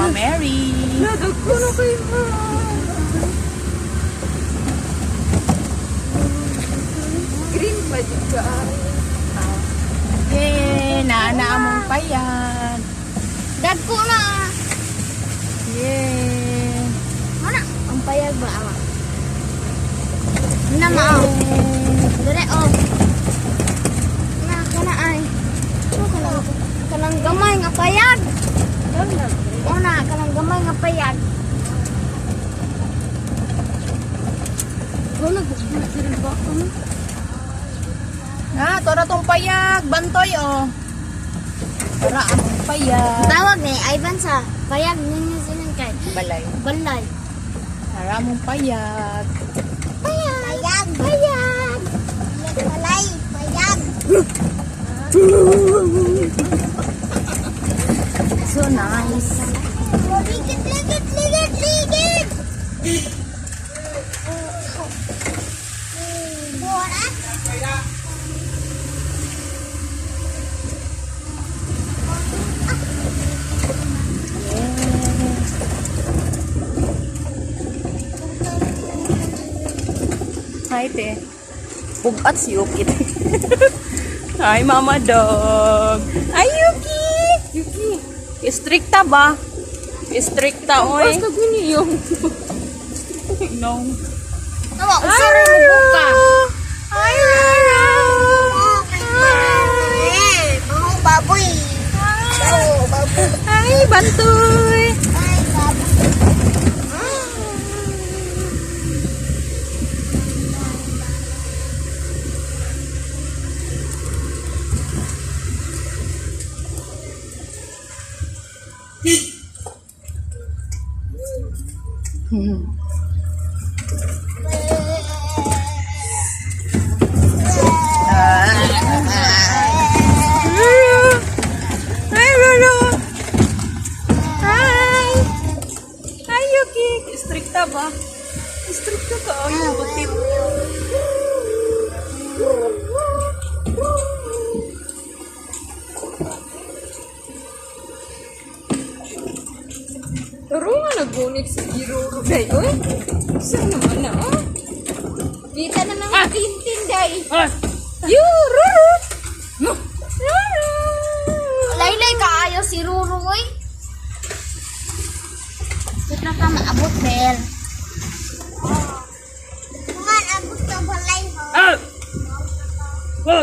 Mama Mary. Nadagko na kayo. Green pa dyan ka. Yay! Naanaamong pa yan. Dagko na. Yay! Mana? Ang payag ba? Na mao. Dire oh. Na kana ay. Kanang gamay nga payag. Una, kanang gamay nga payag. Wala gusto na ba ano? Ah, tora tong payag. Bantoy, oh. Tora among payag. Tawag ni Ivan sa payag ninyo sinan kay Balay. balay. Tora among payag. Payag. Payag. Payag. Balay. Payag. So nice. Ligid, ligid, ligid, ligid. Bora. Hi, te. Bugat si Yuki. Hi, Mama Dog. Ay, Yuki! Yuki. Stricta ba? Stricta, oy. Basta gini yung. No. Tawa, usara mo buka. Hi, Rara! Mau baboy. Mau baboy. Hi, Bantoy! Ay, baboy. Hi, Rara! Hi! Hi, Yuki! Stricta ba? Stricta ka, ay, butit. Pero nga nagunit si Giro. Day, oy. Saan naman na, oh? Kita na ng tintin, day. Ruru! Laylay kaayo si Ruru, oy. Ito na ka maabot, Bel. Kuman, abot ka balay, ho.